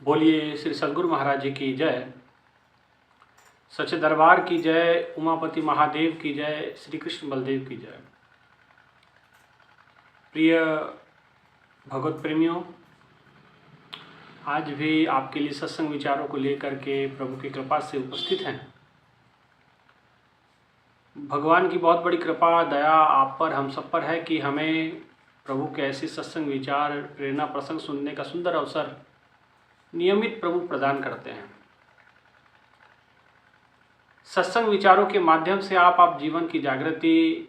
बोलिए श्री सद्गुरु महाराज जी की जय, सच्चे दरबार की जय, उमापति महादेव की जय, श्री कृष्ण बलदेव की जय। प्रिय भगवत प्रेमियों, आज भी आपके लिए सत्संग विचारों को लेकर के प्रभु की कृपा से उपस्थित हैं। भगवान की बहुत बड़ी कृपा दया आप पर, हम सब पर है कि हमें प्रभु के ऐसे सत्संग विचार, प्रेरणा प्रसंग सुनने का सुंदर अवसर नियमित प्रभु प्रदान करते हैं। सत्संग विचारों के माध्यम से आप जीवन की जागृति,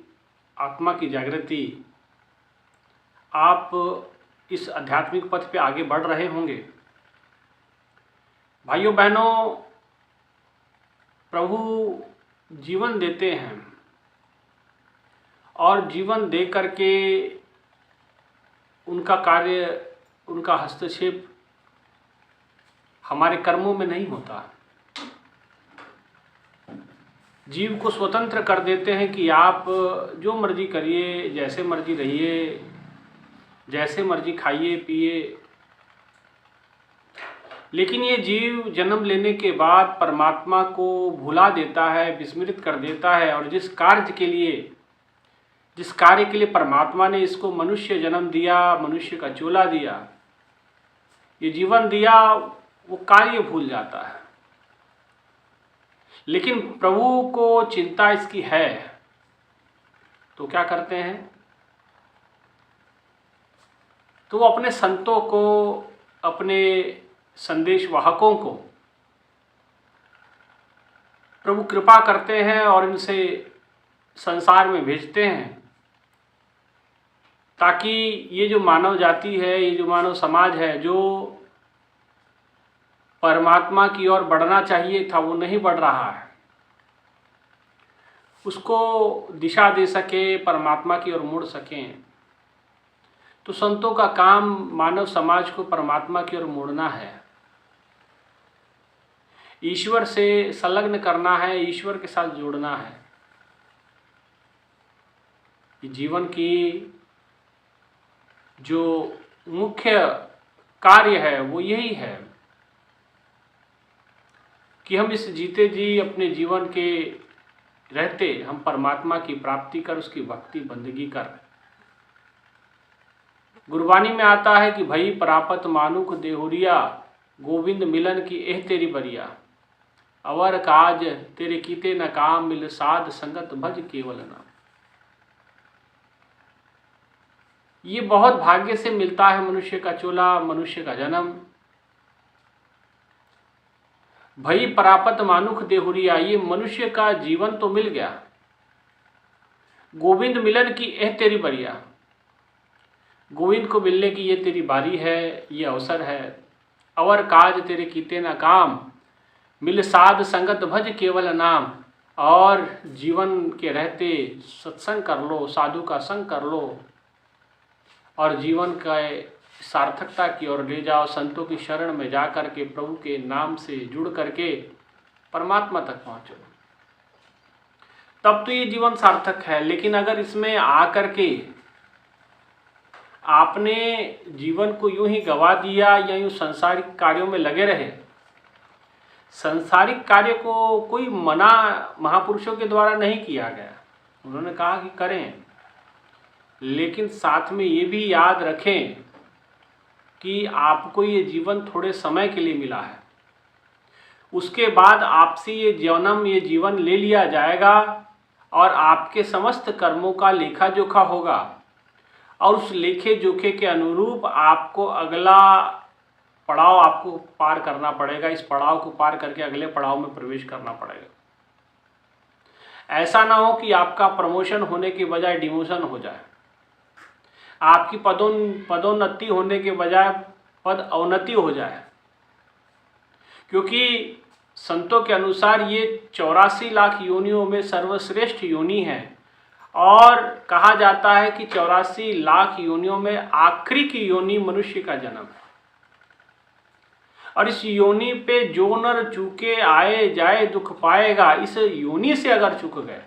आत्मा की जागृति, आप इस आध्यात्मिक पथ पे आगे बढ़ रहे होंगे। भाइयों बहनों, प्रभु जीवन देते हैं और जीवन दे करके उनका कार्य, उनका हस्तक्षेप हमारे कर्मों में नहीं होता। जीव को स्वतंत्र कर देते हैं कि आप जो मर्जी करिए, जैसे मर्जी रहिए, जैसे मर्जी खाइए पिए। लेकिन ये जीव जन्म लेने के बाद परमात्मा को भुला देता है, विस्मृत कर देता है, और जिस कार्य के लिए परमात्मा ने इसको मनुष्य जन्म दिया, मनुष्य का चोला दिया, ये जीवन दिया, वो कार्य भूल जाता है। लेकिन प्रभु को चिंता इसकी है, तो क्या करते हैं? तो वो अपने संतों को, अपने संदेश वाहकों को प्रभु कृपा करते हैं और इनसे संसार में भेजते हैं, ताकि ये जो मानव जाति है, ये जो मानव समाज है, जो परमात्मा की ओर बढ़ना चाहिए था वो नहीं बढ़ रहा है, उसको दिशा दे सके, परमात्मा की ओर मुड़ सकें। तो संतों का काम मानव समाज को परमात्मा की ओर मोड़ना है, ईश्वर से संलग्न करना है, ईश्वर के साथ जोड़ना है। जीवन की जो मुख्य कार्य है वो यही है कि हम इस जीते जी अपने जीवन के रहते हम परमात्मा की प्राप्ति कर, उसकी भक्ति बंदगी कर। गुरबानी में आता है कि भई प्रापत मानुक देहुरिया, गोविंद मिलन की एह तेरी बरिया, अवर काज तेरे कीते न काम, मिल साध संगत भज केवल नाम। ये बहुत भाग्य से मिलता है मनुष्य का चोला, मनुष्य का जन्म। भई प्रापत मानुख देहुरिया, ये मनुष्य का जीवन तो मिल गया। गोविंद मिलन की एह तेरी बरिया, गोविंद को मिलने की ये तेरी बारी है, ये अवसर है। अवर काज तेरे कीते न काम, मिल साध संगत भज केवल नाम, और जीवन के रहते सत्संग कर लो, साधु का संग कर लो, और जीवन का सार्थकता की ओर ले जाओ। संतों की शरण में जा कर के प्रभु के नाम से जुड़ करके परमात्मा तक पहुँचो, तब तो ये जीवन सार्थक है। लेकिन अगर इसमें आकर के आपने जीवन को यूं ही गवा दिया या यूं सांसारिक कार्यों में लगे रहे, सांसारिक कार्य को कोई मना महापुरुषों के द्वारा नहीं किया गया, उन्होंने कहा कि करें, लेकिन साथ में ये भी याद रखें कि आपको ये जीवन थोड़े समय के लिए मिला है, उसके बाद आपसे ये जन्म, ये जीवन ले लिया जाएगा और आपके समस्त कर्मों का लेखा जोखा होगा, और उस लेखे जोखे के अनुरूप आपको अगला पड़ाव आपको पार करना पड़ेगा। इस पड़ाव को पार करके अगले पड़ाव में प्रवेश करना पड़ेगा। ऐसा ना हो कि आपका प्रमोशन होने के बजाय डिमोशन हो जाए, आपकी पदोन्नति होने के बजाय पद अवनति हो जाए। क्योंकि संतों के अनुसार ये 84 लाख योनियों में सर्वश्रेष्ठ योनि है, और कहा जाता है कि 84 लाख योनियों में आखिरी की योनि मनुष्य का जन्म है। और इस योनि पे जो नर चूके आए जाए दुख पाएगा। इस योनि से अगर चूक गए,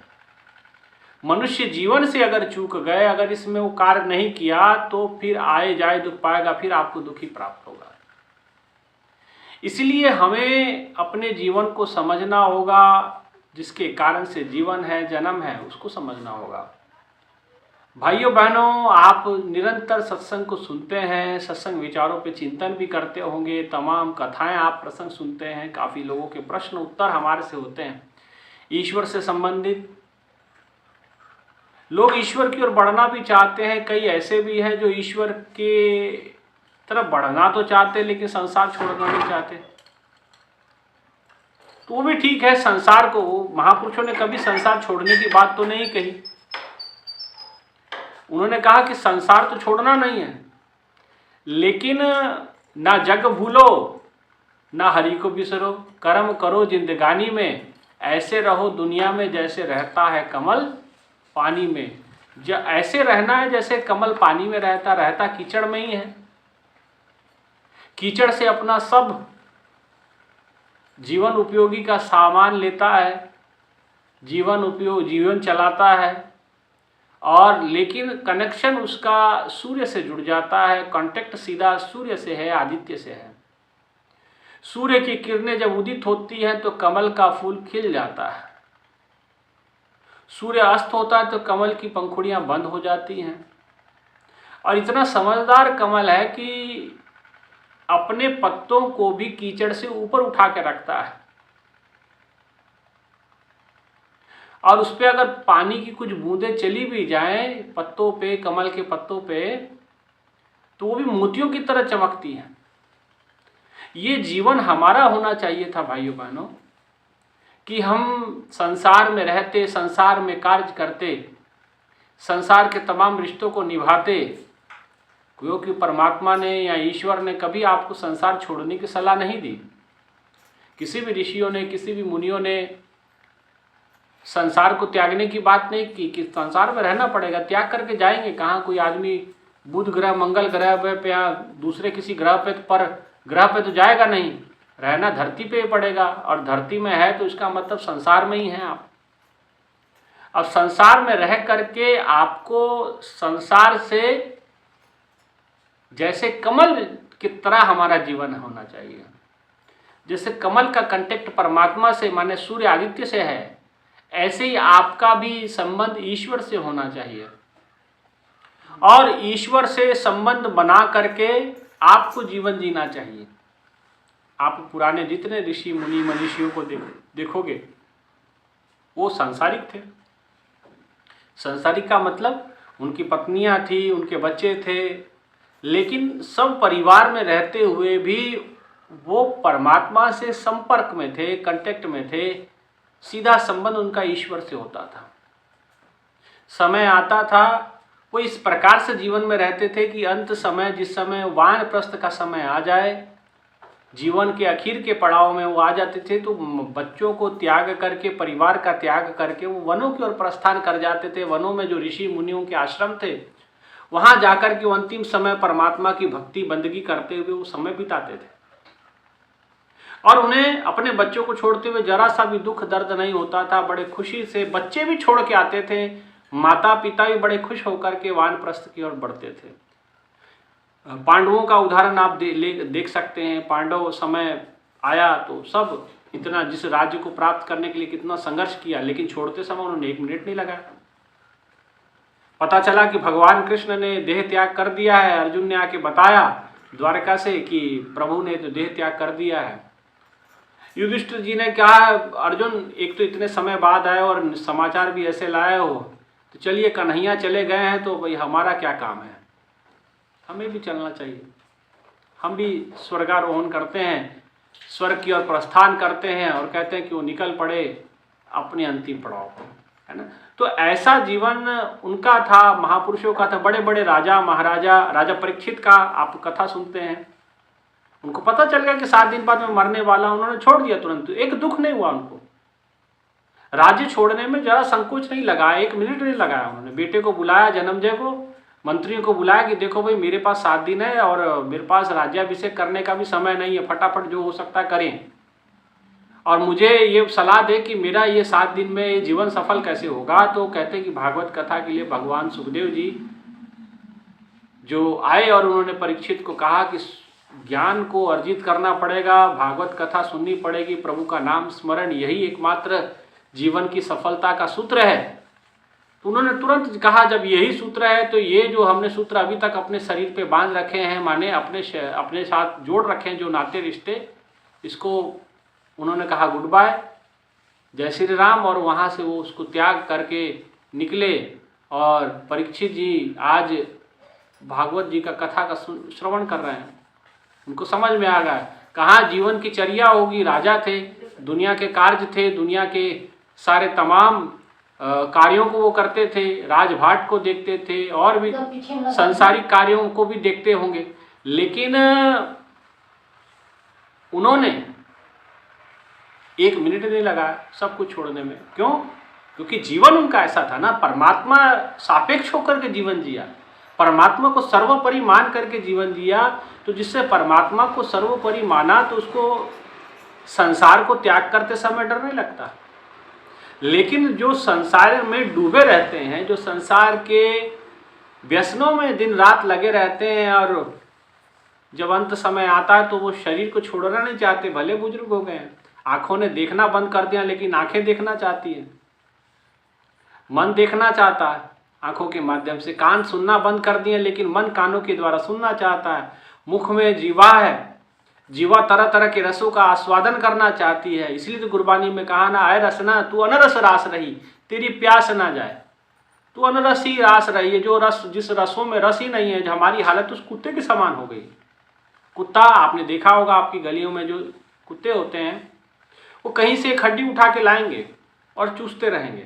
मनुष्य जीवन से अगर चूक गए, अगर इसमें वो कार्य नहीं किया, तो फिर आए जाए दुख पाएगा, फिर आपको दुखी प्राप्त होगा। इसलिए हमें अपने जीवन को समझना होगा, जिसके कारण से जीवन है, जन्म है, उसको समझना होगा। भाइयों बहनों, आप निरंतर सत्संग को सुनते हैं, सत्संग विचारों पे चिंतन भी करते होंगे, तमाम कथाएं आप प्रसंग सुनते हैं, काफ़ी लोगों के प्रश्न उत्तर हमारे से होते हैं ईश्वर से संबंधित। लोग ईश्वर की ओर बढ़ना भी चाहते हैं, कई ऐसे भी हैं जो ईश्वर के तरफ बढ़ना तो चाहते हैं लेकिन संसार छोड़ना नहीं चाहते। तो वो भी ठीक है, संसार को महापुरुषों ने कभी संसार छोड़ने की बात तो नहीं कही। उन्होंने कहा कि संसार तो छोड़ना नहीं है, लेकिन ना जग भूलो ना हरि को बिसरो, कर्म करो जिंदगानी में, ऐसे रहो दुनिया में जैसे रहता है कमल पानी में। ऐसे रहना है जैसे कमल पानी में रहता कीचड़ में ही है। कीचड़ से अपना सब जीवन उपयोगी का सामान लेता है, जीवन चलाता है, और लेकिन कनेक्शन उसका सूर्य से जुड़ जाता है, कांटेक्ट सीधा सूर्य से है, आदित्य से है। सूर्य की किरणें जब उदित होती हैं तो कमल का फूल खिल जाता है, सूर्य अस्त होता है तो कमल की पंखुड़ियां बंद हो जाती हैं। और इतना समझदार कमल है कि अपने पत्तों को भी कीचड़ से ऊपर उठा के रखता है, और उस पर अगर पानी की कुछ बूंदें चली भी जाएं पत्तों पे, कमल के पत्तों पे, तो वो भी मोतियों की तरह चमकती हैं। ये जीवन हमारा होना चाहिए था भाइयों बहनों, कि हम संसार में रहते, संसार में कार्य करते, संसार के तमाम रिश्तों को निभाते, क्योंकि परमात्मा ने या ईश्वर ने कभी आपको संसार छोड़ने की सलाह नहीं दी। किसी भी ऋषियों ने, किसी भी मुनियों ने संसार को त्यागने की बात नहीं की कि संसार में रहना पड़ेगा, त्याग करके जाएंगे कहाँ। कोई आदमी बुध ग्रह, मंगल ग्रह पे या दूसरे किसी ग्रह पे तो जाएगा नहीं, रहना धरती पे ही पड़ेगा, और धरती में है तो इसका मतलब संसार में ही हैं आप। अब संसार में रह करके आपको संसार से जैसे कमल की तरह हमारा जीवन होना चाहिए। जैसे कमल का कांटेक्ट परमात्मा से माने सूर्य आदित्य से है, ऐसे ही आपका भी संबंध ईश्वर से होना चाहिए, और ईश्वर से संबंध बना करके आपको जीवन जीना चाहिए। आप पुराने जितने ऋषि मुनि मनीषियों को देखोगे वो सांसारिक थे। सांसारिक का मतलब उनकी पत्नियां थी, उनके बच्चे थे, लेकिन सब परिवार में रहते हुए भी वो परमात्मा से संपर्क में थे, कांटेक्ट में थे, सीधा संबंध उनका ईश्वर से होता था। समय आता था वो इस प्रकार से जीवन में रहते थे कि अंत समय, जिस समय वानप्रस्थ का समय आ जाए, जीवन के आखिर के पड़ाव में वो आ जाते थे, तो बच्चों को त्याग करके, परिवार का त्याग करके वो वनों की ओर प्रस्थान कर जाते थे। वनों में जो ऋषि मुनियों के आश्रम थे, वहां जाकर के अंतिम समय परमात्मा की भक्ति बंदगी करते हुए वो समय बिताते थे, और उन्हें अपने बच्चों को छोड़ते हुए जरा सा भी दुख दर्द नहीं होता था। बड़े खुशी से बच्चे भी छोड़ के आते थे, माता पिता भी बड़े खुश होकर के वानप्रस्थ की ओर बढ़ते थे। पांडवों का उदाहरण आप देख सकते हैं। पांडव समय आया तो सब इतना, जिस राज्य को प्राप्त करने के लिए कितना संघर्ष किया, लेकिन छोड़ते समय उन्होंने 1 मिनट नहीं लगाया। पता चला कि भगवान कृष्ण ने देह त्याग कर दिया है, अर्जुन ने आके बताया द्वारका से कि प्रभु ने तो देह त्याग कर दिया है। युधिष्ठिर जी ने कहा, अर्जुन एक तो इतने समय बाद आए और समाचार भी ऐसे लाए हो, तो चलिए कन्हैया चले गए हैं तो भाई हमारा क्या काम है, हमें भी चलना चाहिए। हम भी स्वर्गारोहण करते हैं, स्वर्ग की ओर प्रस्थान करते हैं, और कहते हैं कि वो निकल पड़े अपने अंतिम पड़ाव पर, है ना। तो ऐसा जीवन उनका था, महापुरुषों का था। बड़े बड़े राजा महाराजा, राजा परीक्षित का आप कथा सुनते हैं, उनको पता चल गया कि 7 दिन बाद मैं मरने वाला, उन्होंने छोड़ दिया तुरंत, एक दुख नहीं हुआ उनको। राज्य छोड़ने में जरा संकोच नहीं लगाया, 1 मिनट नहीं लगाया उन्होंने। बेटे को बुलाया, जन्मजय को, मंत्रियों को बुलाया कि देखो भाई मेरे पास 7 दिन है और मेरे पास राज्याभिषेक करने का भी समय नहीं है, फटाफट जो हो सकता है करें, और मुझे ये सलाह दे कि मेरा ये 7 दिन में ये जीवन सफल कैसे होगा। तो कहते हैं कि भागवत कथा के लिए भगवान सुखदेव जी जो आए और उन्होंने परीक्षित को कहा कि ज्ञान को अर्जित करना पड़ेगा, भागवत कथा सुननी पड़ेगी, प्रभु का नाम स्मरण, यही एकमात्र जीवन की सफलता का सूत्र है। तो उन्होंने तुरंत कहा जब यही सूत्र है तो ये जो हमने सूत्र अभी तक अपने शरीर पे बांध रखे हैं, माने अपने साथ जोड़ रखे हैं जो नाते रिश्ते, इसको उन्होंने कहा गुड बाय, जय श्री राम, और वहाँ से वो उसको त्याग करके निकले। और परीक्षित जी आज भागवत जी का कथा का श्रवण कर रहे हैं। उनको समझ में आ गया कहाँ जीवन की चर्या होगी। राजा थे, दुनिया के कार्य थे, दुनिया के सारे तमाम कार्यों को वो करते थे, राजभाट को देखते थे और भी सांसारिक कार्यों को भी देखते होंगे, लेकिन उन्होंने 1 मिनट नहीं लगा सब कुछ छोड़ने में। क्यों? क्योंकि जीवन उनका ऐसा था ना, परमात्मा सापेक्ष होकर के जीवन जिया, परमात्मा को सर्वोपरि मान करके जीवन जिया। तो जिससे परमात्मा को सर्वोपरि माना तो उसको संसार को त्याग करते समय डर नहीं लगता। लेकिन जो संसार में डूबे रहते हैं, जो संसार के व्यसनों में दिन रात लगे रहते हैं, और जब अंत समय आता है तो वो शरीर को छोड़ना नहीं चाहते, भले बुजुर्ग हो गए, आंखों ने देखना बंद कर दिया लेकिन आंखें देखना चाहती है, मन देखना चाहता है आंखों के माध्यम से, कान सुनना बंद कर दिए लेकिन मन कानों के द्वारा सुनना चाहता है, मुख में जीवा है, जीवा तरह तरह के रसों का आस्वादन करना चाहती है। इसलिए तो गुरबानी में कहा ना, आए रसना तू अनरस रास रही, तेरी प्यास ना जाए, तू अनरस ही रास रही है। जो रस, जिस रसों में रस ही नहीं है, हमारी हालत उस कुत्ते के समान हो गई। कुत्ता आपने देखा होगा, आपकी गलियों में जो कुत्ते होते हैं वो कहीं से एक हड्डी उठा के लाएंगे और चूसते रहेंगे,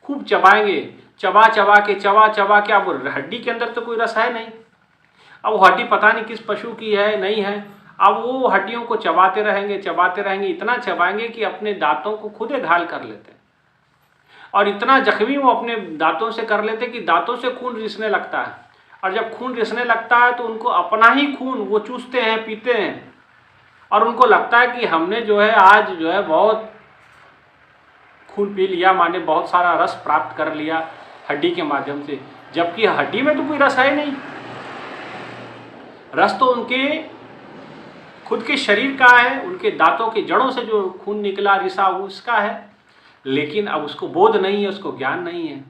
खूब चबाएंगे, चबा चबा के, अब हड्डी के अंदर तो कोई रस है नहीं, अब वो हड्डी पता नहीं किस पशु की है नहीं है, अब वो हड्डियों को चबाते रहेंगे, इतना चबाएंगे कि अपने दांतों को खुद घायल कर लेते हैं, और इतना जख्मी वो अपने दांतों से कर लेते कि दांतों से खून रिसने लगता है, और जब खून रिसने लगता है तो उनको अपना ही खून वो चूसते हैं, पीते हैं, और उनको लगता है कि हमने जो है आज जो है बहुत खून पी लिया, माने बहुत सारा रस प्राप्त कर लिया हड्डी के माध्यम से, जबकि हड्डी में तो कोई रस है नहीं। रस तो उनके खुद के शरीर का है, उनके दांतों के जड़ों से जो खून निकला रिसा उसका है, लेकिन अब उसको बोध नहीं है, उसको ज्ञान नहीं है।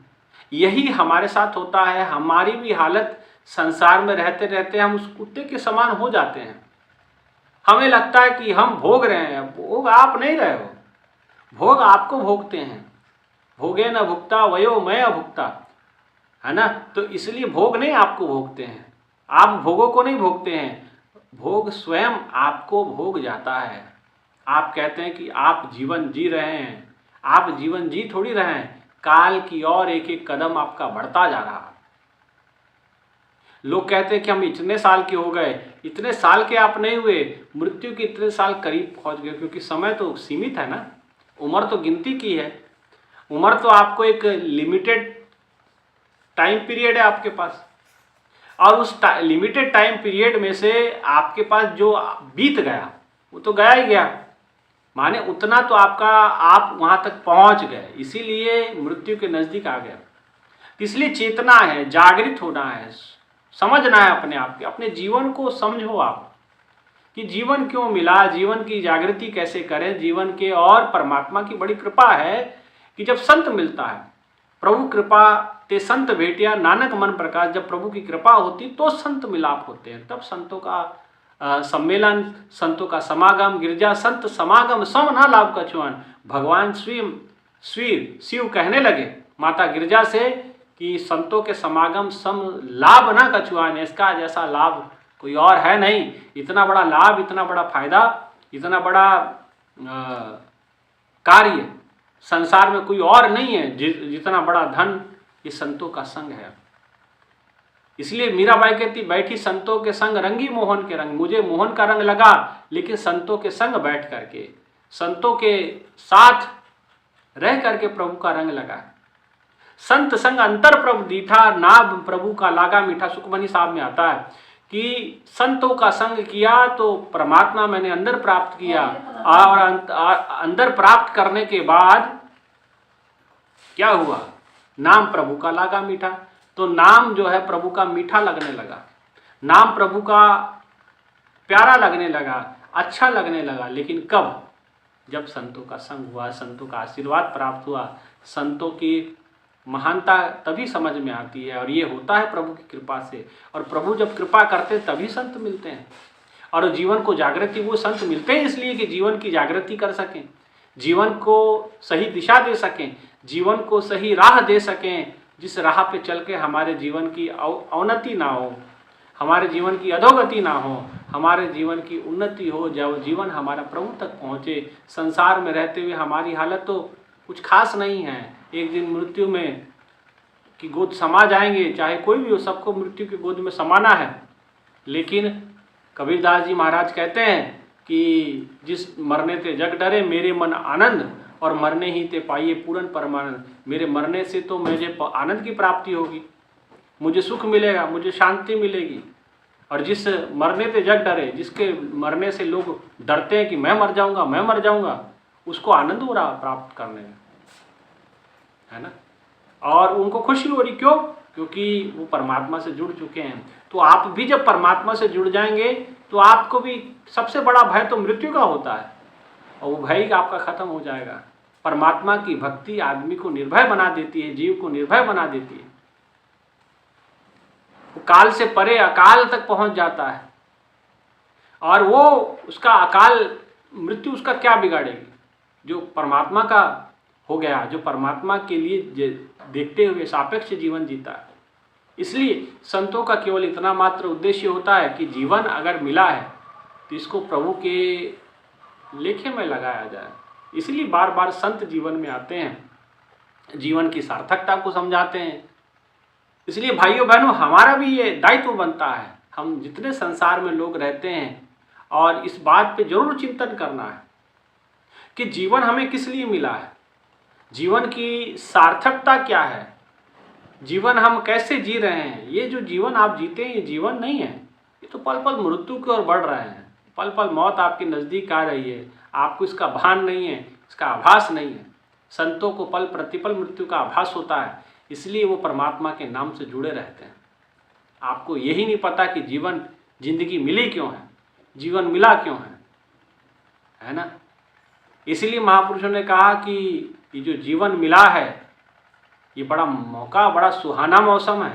यही हमारे साथ होता है। हमारी भी हालत संसार में रहते रहते हम उस कुत्ते के समान हो जाते हैं। हमें लगता है कि हम भोग रहे हैं, भोग आप नहीं रहे हो, भोग आपको भोगते हैं। भोगे न भुगता वयो मैं अभुगता, है ना। तो इसलिए भोग नहीं आपको भोगते हैं, आप भोगों को नहीं भोगते हैं, भोग स्वयं आपको भोग जाता है। आप कहते हैं कि आप जीवन जी रहे हैं, आप जीवन जी थोड़ी रहे हैं, काल की ओर एक एक कदम आपका बढ़ता जा रहा है। लोग कहते हैं कि हम इतने साल के हो गए, इतने साल के आप नहीं हुए, मृत्यु के इतने साल करीब पहुंच गए, क्योंकि समय तो सीमित है ना, उम्र तो गिनती की है, उम्र तो आपको एक लिमिटेड टाइम पीरियड है आपके पास, और उस लिमिटेड टाइम पीरियड में से आपके पास जो बीत गया वो तो गया ही गया, माने उतना तो आपका, आप वहाँ तक पहुँच गए, इसीलिए मृत्यु के नज़दीक आ गया। इसलिए चेतना है, जागृत होना है, समझना है अपने आप के, अपने जीवन को समझो आप कि जीवन क्यों मिला, जीवन की जागृति कैसे करें जीवन के। और परमात्मा की बड़ी कृपा है कि जब संत मिलता है, प्रभु कृपा ते संत भेटिया नानक मन प्रकाश, जब प्रभु की कृपा होती तो संत मिलाप होते हैं, तब संतों का सम्मेलन, संतों का समागम, गिरजा संत समागम सम ना लाभ कछुआन। भगवान शिव कहने लगे माता गिरजा से कि संतों के समागम सम लाभ ना कछुआन, इसका जैसा लाभ कोई और है नहीं। इतना बड़ा लाभ, इतना बड़ा फायदा, इतना बड़ा कार्य संसार में कोई और नहीं है, जितना बड़ा धन ये संतों का संग है। इसलिए मीराबाई कहती, बैठी संतों के संग रंगी मोहन के रंग, मुझे मोहन का रंग लगा लेकिन संतों के संग बैठ करके, संतों के साथ रह करके प्रभु का रंग लगा। संत संग अंतर प्रभु दीठा, नाभ प्रभु का लागा मीठा। सुखमनी साहब में आता है कि संतों का संग किया तो परमात्मा मैंने अंदर प्राप्त किया, और अंदर प्राप्त करने के बाद क्या हुआ, नाम प्रभु का लागा मीठा। तो नाम जो है प्रभु का मीठा लगने लगा, नाम प्रभु का प्यारा लगने लगा, अच्छा लगने लगा। लेकिन कब? जब संतों का संग हुआ, संतों का आशीर्वाद प्राप्त हुआ, संतों की महानता तभी समझ में आती है। और ये होता है प्रभु की कृपा से। और प्रभु जब कृपा करते हैं तभी संत मिलते हैं। और जीवन को जागृति वो संत मिलते हैं इसलिए कि जीवन की जागृति कर सकें, जीवन को सही दिशा दे सकें, जीवन को सही राह दे सकें, जिस राह पे चल के हमारे जीवन की अवनति ना हो, हमारे जीवन की अधोगति ना हो, हमारे जीवन की उन्नति हो, जब जीवन हमारा प्रभु तक पहुँचे। संसार में रहते हुए हमारी हालत तो कुछ खास नहीं है। एक दिन मृत्यु में की गोद समा जाएंगे, चाहे कोई भी हो, सबको मृत्यु की गोद में समाना है। लेकिन कबीरदास जी महाराज कहते हैं कि जिस मरने ते जग डरे मेरे मन आनंद, और मरने ही ते पाइए पूर्ण परमानंद। मेरे मरने से तो मुझे आनंद की प्राप्ति होगी, मुझे सुख मिलेगा, मुझे शांति मिलेगी। और जिस मरने ते जग डरे, जिसके मरने से लोग डरते हैं कि मैं मर जाऊंगा, मैं मर जाऊंगा, उसको आनंद हो रहा प्राप्त करने में, है ना। और उनको खुशी हो रही, क्यों? क्योंकि वो परमात्मा से जुड़ चुके हैं। तो आप भी जब परमात्मा से जुड़ जाएंगे तो आपको भी सबसे बड़ा भय तो मृत्यु का होता है, और वो भय आपका खत्म हो जाएगा। परमात्मा की भक्ति आदमी को निर्भय बना देती है, जीव को निर्भय बना देती है। वो काल से परे अकाल तक पहुंच जाता है, और वो उसका अकाल मृत्यु उसका क्या बिगाड़ेगी? जो परमात्मा का हो गया, जो परमात्मा के लिए देखते हुए सापेक्ष जीवन जीता है। इसलिए संतों का केवल इतना मात्र उद्देश्य होता है कि जीवन अगर मिला है तो इसको प्रभु के लेखे में लगाया जाए। इसलिए बार बार संत जीवन में आते हैं, जीवन की सार्थकता को समझाते हैं। इसलिए भाइयों बहनों, हमारा भी ये दायित्व बनता है, हम जितने संसार में लोग रहते हैं, और इस बात पे जरूर चिंतन करना है कि जीवन हमें किस लिए मिला है, जीवन की सार्थकता क्या है, जीवन हम कैसे जी रहे हैं। ये जो जीवन आप जीते हैं ये जीवन नहीं है, ये तो पल पल मृत्यु की ओर बढ़ रहे हैं, पल पल मौत आपके नज़दीक आ रही है, आपको इसका भान नहीं है, इसका आभास नहीं है। संतों को पल प्रतिपल मृत्यु का आभास होता है, इसलिए वो परमात्मा के नाम से जुड़े रहते हैं। आपको यही नहीं पता कि जीवन जिंदगी मिली क्यों है, जीवन मिला क्यों है ना। इसलिए महापुरुषों ने कहा कि ये जो जीवन मिला है ये बड़ा मौका, बड़ा सुहाना मौसम है,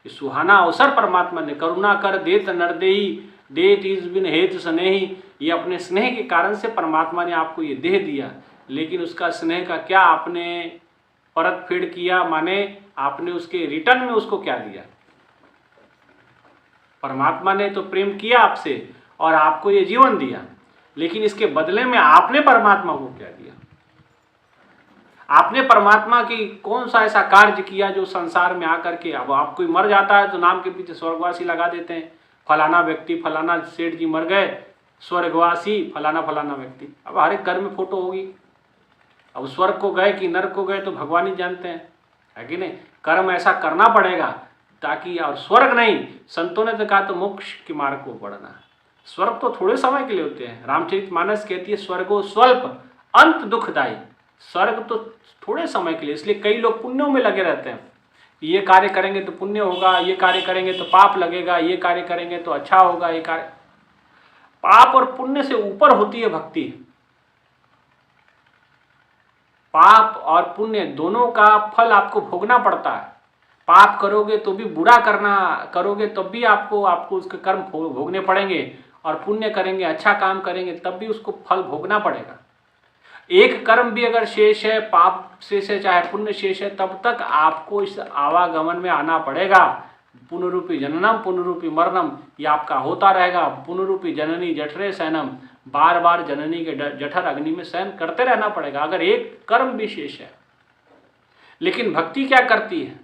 ये सुहाना अवसर परमात्मा ने करुणा कर देत नरदेही देत इस बिन हेत स्नेही। ये अपने स्नेह के कारण से परमात्मा ने आपको ये देह दिया, लेकिन उसका स्नेह का क्या आपने परत फेड़ किया, माने आपने उसके रिटर्न में उसको क्या दिया? परमात्मा ने तो प्रेम किया आपसे और आपको ये जीवन दिया, लेकिन इसके बदले में आपने परमात्मा को क्या दिया? आपने परमात्मा की कौन सा ऐसा कार्य किया जो संसार में आकर के, अब आप कोई मर जाता है तो नाम के पीछे स्वर्गवासी लगा देते हैं, फलाना व्यक्ति, फलाना सेठ जी मर गए, स्वर्गवासी फलाना फलाना व्यक्ति। अब हर एक घर में फोटो होगी। अब स्वर्ग को गए कि नरक को गए तो भगवान ही जानते हैं, है कि नहीं। कर्म ऐसा करना पड़ेगा ताकि, और स्वर्ग नहीं, संतों ने तो कहा तो मोक्ष के मार्ग को बढ़ना। स्वर्ग तो थोड़े समय के लिए होते हैं। रामचरितमानस कहती है स्वर्गो स्वल्प अंत दुखदायी। स्वर्ग तो थोड़े समय के लिए, इसलिए कई लोग पुण्यों में लगे रहते हैं। ये कार्य करेंगे तो पुण्य होगा, ये कार्य करेंगे तो पाप लगेगा, ये कार्य करेंगे तो अच्छा होगा, ये कार्य। पाप और पुण्य से ऊपर होती है भक्ति। पाप और पुण्य दोनों का फल आपको भोगना पड़ता है। पाप करोगे तो भी बुरा करना करोगे तब भी आपको उसके कर्म भोगने पड़ेंगे, और पुण्य करेंगे, अच्छा काम करेंगे तब भी उसको फल भोगना पड़ेगा। एक कर्म भी अगर शेष है, पाप शेष है चाहे पुण्य शेष है, तब तक आपको इस आवागमन में आना पड़ेगा। पुनरूपी जननम पुनरूपी मरणम, ये आपका होता रहेगा। पुनरूपी जननी जठरे शयनम, बार बार जननी के जठर अग्नि में शयन करते रहना पड़ेगा अगर एक कर्म भी शेष है। लेकिन भक्ति क्या करती है,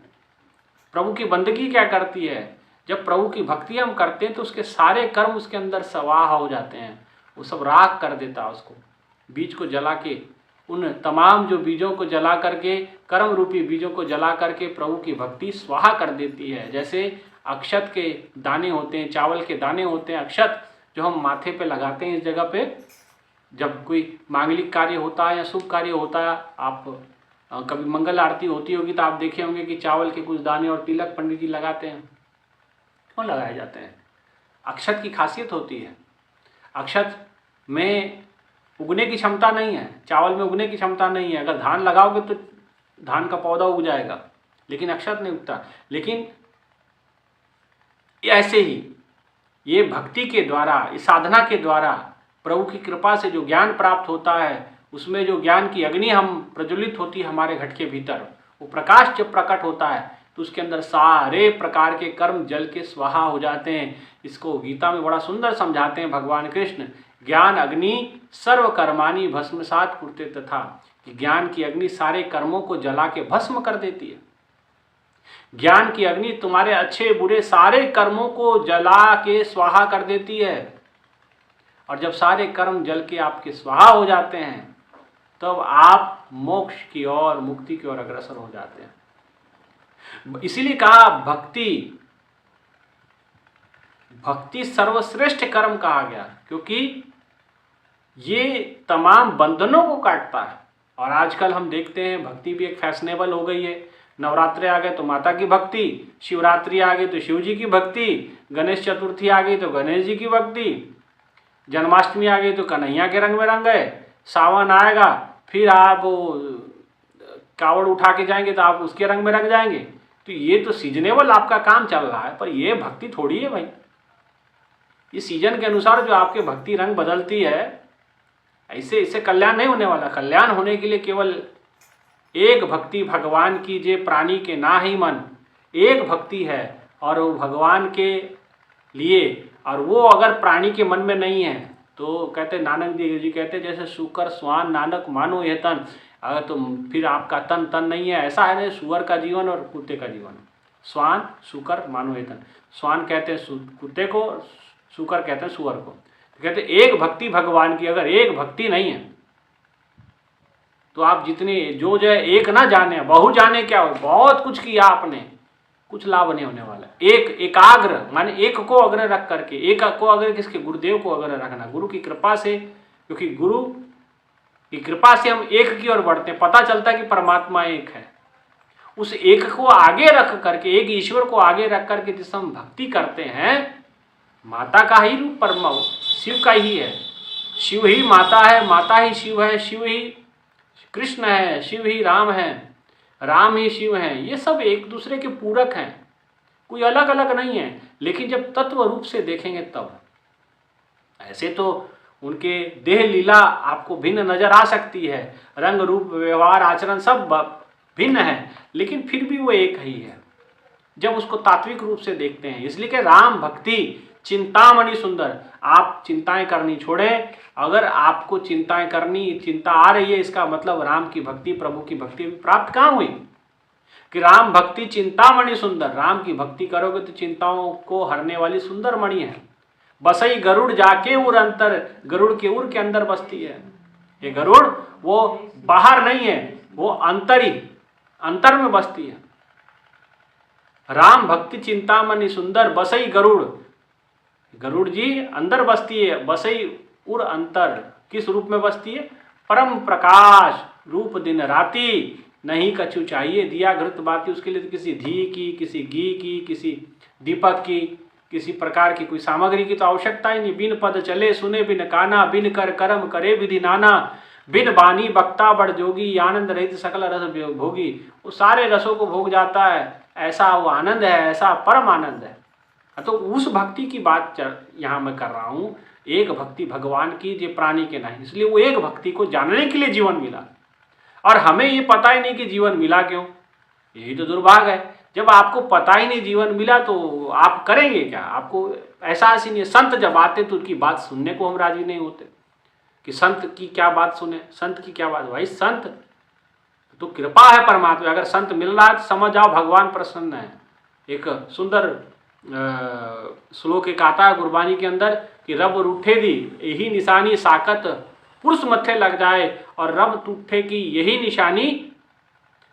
प्रभु की बंदगी क्या करती है? जब प्रभु की भक्ति हम करते हैं तो उसके सारे कर्म उसके अंदर स्वाहा हो जाते हैं, वो सब राख कर देता है उसको। बीज को जला के, उन तमाम जो बीजों को जला करके, कर्म रूपी बीजों को जला करके प्रभु की भक्ति स्वाहा कर देती है। जैसे अक्षत के दाने होते हैं, चावल के दाने होते हैं, अक्षत जो हम माथे पे लगाते हैं इस जगह पे, जब कोई मांगलिक कार्य होता है या शुभ कार्य होता है, आप कभी मंगल आरती होती होगी तो आप देखे होंगे कि चावल के कुछ दाने और तिलक पंडित जी लगाते हैं। क्यों लगाए जाते हैं? अक्षत की खासियत होती है, अक्षत में उगने की क्षमता नहीं है, चावल में उगने की क्षमता नहीं है। अगर धान लगाओगे तो धान का पौधा उग जाएगा, लेकिन अक्षत नहीं उगता। लेकिन ऐसे ही ये भक्ति के द्वारा, इस साधना के द्वारा प्रभु की कृपा से जो ज्ञान प्राप्त होता है, उसमें जो ज्ञान की अग्नि हम प्रज्वलित होती है हमारे घट के भीतर, वो प्रकाश जब प्रकट होता है तो उसके अंदर सारे प्रकार के कर्म जल के स्वाहा हो जाते हैं। इसको गीता में बड़ा सुंदर समझाते हैं भगवान कृष्ण, ज्ञान अग्नि सर्व कर्माणि भस्मसात् कुरुते तथा, कि ज्ञान की अग्नि सारे कर्मों को जला के भस्म कर देती है। ज्ञान की अग्नि तुम्हारे अच्छे बुरे सारे कर्मों को जला के स्वाहा कर देती है। और जब सारे कर्म जल के आपके स्वाहा हो जाते हैं तब आप मोक्ष की ओर, मुक्ति की ओर अग्रसर हो जाते हैं। इसीलिए कहा भक्ति सर्वश्रेष्ठ कर्म कहा गया, क्योंकि ये तमाम बंधनों को काटता है। और आजकल हम देखते हैं भक्ति भी एक फैशनेबल हो गई है। नवरात्रि आ गए तो माता की भक्ति, शिवरात्रि आ गई तो शिव जी की भक्ति, गणेश चतुर्थी आ गई तो गणेश जी की भक्ति, जन्माष्टमी आ गई तो कन्हैया के रंग में रंग गए, सावन आएगा फिर आप कावड़ उठा के जाएंगे तो आप उसके रंग में रंग जाएंगे। तो ये तो सीजनेबल आपका काम चल रहा है, पर ये भक्ति थोड़ी है भाई। ये सीजन के अनुसार जो आपके भक्ति रंग बदलती है, ऐसे इससे कल्याण नहीं होने वाला। कल्याण होने के लिए केवल एक भक्ति भगवान की, जे प्राणी के ना ही मन, एक भक्ति है और वो भगवान के लिए, और वो अगर प्राणी के मन में नहीं है तो कहते नानक देव जी कहते जैसे सुकर स्वान नानक मानो यह तन, अगर तो फिर आपका तन तन नहीं है। ऐसा है ना, सुअर का जीवन और कुत्ते का जीवन, स्वान सुकर मानो यह तन। स्वान कहते हैं कुत्ते को, सुकर कहते हैं सुअर को। तो कहते एक भक्ति भगवान की अगर एक भक्ति नहीं है तो आप जितने जो है एक ना जाने बहु जाने क्या हो, बहुत कुछ किया आपने, कुछ लाभ नहीं होने वाला। एक एकाग्र माने एक को अग्र रख करके, एक को अग्र किसके, गुरुदेव को अग्र रखना, गुरु की कृपा से, क्योंकि गुरु की कृपा से हम एक की ओर बढ़ते हैं, पता चलता है कि परमात्मा एक है। उस एक को आगे रख करके, एक ईश्वर को आगे रख करके जिस हम भक्ति करते हैं, माता का ही रूप परम शिव का ही है, शिव ही माता है, माता ही शिव है, शिव ही कृष्ण है, शिव ही राम है, राम ही शिव हैं। ये सब एक दूसरे के पूरक हैं, कोई अलग अलग नहीं है। लेकिन जब तत्व रूप से देखेंगे तब, ऐसे तो उनके देह लीला आपको भिन्न नजर आ सकती है, रंग रूप व्यवहार आचरण सब भिन्न है, लेकिन फिर भी वो एक ही है जब उसको तात्विक रूप से देखते हैं। इसलिए कि राम भक्ति चिंतामणि सुंदर, आप चिंताएं करनी छोड़ें। अगर आपको चिंताएं करनी, चिंता आ रही है, इसका मतलब राम की भक्ति, प्रभु की भक्ति प्राप्त कहाँ हुई कि राम भक्ति चिंतामणि सुंदर, राम की भक्ति करोगे तो चिंताओं को हरने वाली सुंदर मणि है। बसई गरुड़ जाके उर अंतर, गरुड़ के उर के अंदर बसती है। ये गरुड़ वो बाहर नहीं है, वो अंतर में बसती है। राम भक्ति चिंतामणि सुंदर बसई गरुड़, गरुड़ जी अंदर बसती है, बसई उर अंतर किस रूप में बसती है, परम प्रकाश रूप दिन राती, नहीं कछु चाहिए दिया घृत बाती। उसके लिए तो किसी धी की, किसी घी की, किसी दीपक की, किसी प्रकार की कोई सामग्री की तो आवश्यकता ही नहीं। बिन पद चले सुने बिन काना, बिन कर कर्म करे विधि नाना, बिन बानी बक्ता बड़ जोगी, आनंद रहित सकल रस भोगी। वो सारे रसों को भोग जाता है, ऐसा वो आनंद है, ऐसा परम आनंद है। तो उस भक्ति की बात यहाँ मैं कर रहा हूँ, एक भक्ति भगवान की जो प्राणी के नहीं। इसलिए वो एक भक्ति को जानने के लिए जीवन मिला, और हमें ये पता ही नहीं कि जीवन मिला क्यों। यही तो दुर्भाग्य है, जब आपको पता ही नहीं जीवन मिला तो आप करेंगे क्या, आपको एहसास ही नहीं है। संत जब आते तो उनकी बात सुनने को हम राजी नहीं होते कि संत की क्या बात सुने, संत की क्या बात। भाई संत तो कृपा है परमात्मा, अगर संत मिल रहा है तो समझ जाओ भगवान प्रसन्न है। एक सुंदर श्लोक एक आता है गुरबानी के अंदर कि रब रूठे दी यही निशानी साकत पुरुष मत्थे लग जाए, और रब टूटे की यही निशानी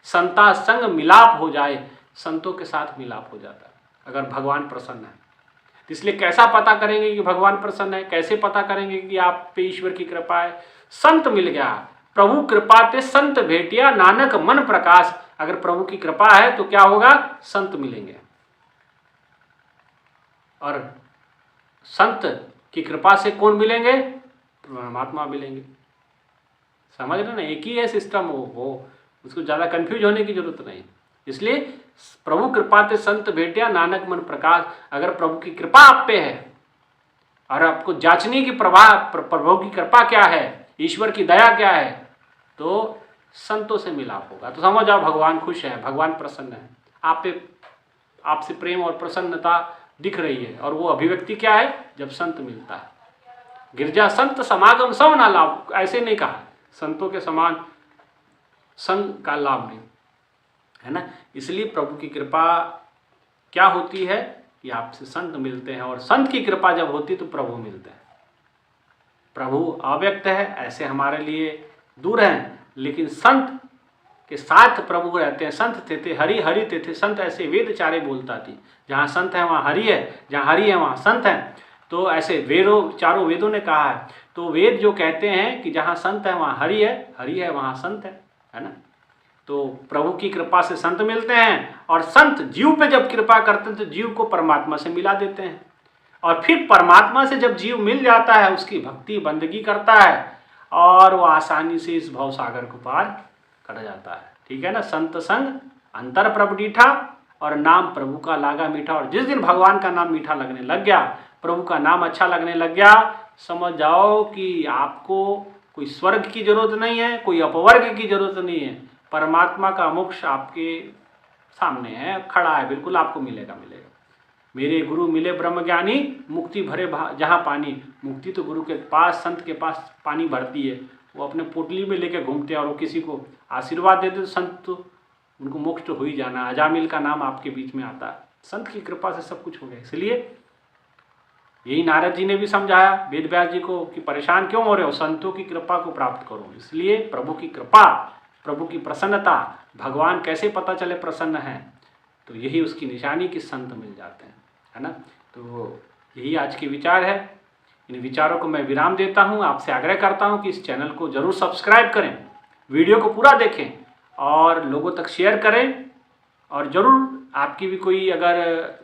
संता संग मिलाप हो जाए। संतों के साथ मिलाप हो जाता है अगर भगवान प्रसन्न है। तो इसलिए कैसा पता करेंगे कि भगवान प्रसन्न है, कैसे पता करेंगे कि आप पे ईश्वर की कृपा है। संत मिल गया, प्रभु कृपा ते संत भेटिया, नानक मन प्रकाश। अगर प्रभु की कृपा है तो क्या होगा, संत मिलेंगे। और संत की कृपा से कौन मिलेंगे? परमात्मा मिलेंगे। समझ रहे ना, एक ही है सिस्टम वो उसको ज़्यादा कंफ्यूज होने की जरूरत नहीं। इसलिए प्रभु कृपा ते संत भेटिया नानक मन प्रकाश। अगर प्रभु की कृपा आप पे है और आपको जांचने की प्रभु की कृपा क्या है, ईश्वर की दया क्या है, तो संतों से मिलाप होगा। तो समझ जाओ भगवान खुश है, भगवान प्रसन्न है, आप पे आपसे प्रेम और प्रसन्नता दिख रही है। और वो अभिव्यक्ति क्या है? जब संत मिलता है। गिरजा संत समागम सब ना लाभ, ऐसे नहीं कहा, संतों के समान संग का लाभ नहीं, है ना। इसलिए प्रभु की कृपा क्या होती है कि आपसे संत मिलते हैं, और संत की कृपा जब होती तो प्रभु मिलते हैं। प्रभु अव्यक्त है, ऐसे हमारे लिए दूर हैं, लेकिन संत के साथ प्रभु रहते हैं। संत थे हरि, हरि थे संत, ऐसे वेद चारे बोलता थी। जहाँ संत है वहाँ हरि है, जहाँ हरि है वहाँ संत है। तो ऐसे चारों वेदों ने कहा है। तो वेद जो कहते हैं कि जहाँ संत है वहाँ हरि है वहाँ संत है ना। तो प्रभु की कृपा से संत मिलते हैं, और संत जीव पे जब कृपा करते हैं तो जीव को परमात्मा से मिला देते हैं। और फिर परमात्मा से जब जीव मिल जाता है, उसकी भक्ति बंदगी करता है, और वो आसानी से इस भव सागर को पार कर जाता है। ठीक है ना। संत संग अंतर प्रभु डीठा, और नाम प्रभु का लागा मीठा। और जिस दिन भगवान का नाम मीठा लगने लग गया, प्रभु का नाम अच्छा लगने लग गया, समझ जाओ कि आपको कोई स्वर्ग की जरूरत नहीं है, कोई अपवर्ग की जरूरत नहीं है। परमात्मा का मोक्ष आपके सामने है, खड़ा है, बिल्कुल आपको मिलेगा। मेरे गुरु मिले ब्रह्म ज्ञानी, मुक्ति भरे जहाँ पानी। मुक्ति तो गुरु के पास, संत के पास पानी भरती है, वो अपने पोटली में लेके घूमते हैं, और वो किसी को आशीर्वाद देते तो संत तो उनको मोक्ष तो हो ही जाना। अजामिल का नाम आपके बीच में आता है, संत की कृपा से सब कुछ हो गया। इसलिए यही नारद जी ने भी समझाया वेद व्यास जी को कि परेशान क्यों हो रहे हो, संतों की कृपा को प्राप्त करो। इसलिए प्रभु की कृपा, प्रभु की प्रसन्नता, भगवान कैसे पता चले प्रसन्न है, तो यही उसकी निशानी कि संत मिल जाते हैं, है ना। तो यही आज के विचार है। इन विचारों को मैं विराम देता हूँ। आपसे आग्रह करता हूँ कि इस चैनल को जरूर सब्सक्राइब करें, वीडियो को पूरा देखें और लोगों तक शेयर करें। और ज़रूर आपकी भी कोई अगर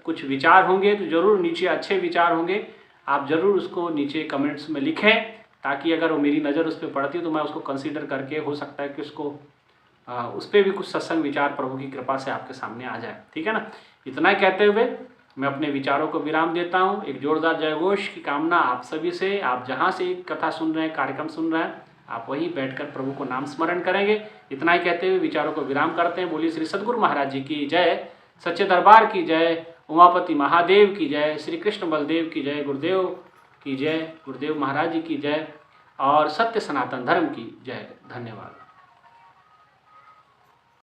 कुछ विचार होंगे तो ज़रूर नीचे, अच्छे विचार होंगे, आप ज़रूर उसको नीचे कमेंट्स में लिखें, ताकि अगर वो मेरी नज़र उस पर पड़ती है तो मैं उसको कंसीडर करके, हो सकता है कि उसको उस पर भी कुछ सत्संग विचार प्रभु की कृपा से आपके सामने आ जाए। ठीक है ना। इतना ही कहते हुए मैं अपने विचारों को विराम देता हूँ। एक जोरदार जयघोष की कामना आप सभी से। आप जहाँ से कथा सुन रहे हैं, कार्यक्रम सुन रहे हैं, आप वहीं बैठकर प्रभु को नाम स्मरण करेंगे। इतना ही कहते हुए विचारों को विराम करते हैं। बोलिए श्री सद्गुरु महाराज जी की जय, सच्चे दरबार की जय, उमापति महादेव की जय, श्री कृष्ण बलदेव की जय, गुरुदेव की जय, गुरुदेव महाराज जी की जय, और सत्य सनातन धर्म की जय। धन्यवाद।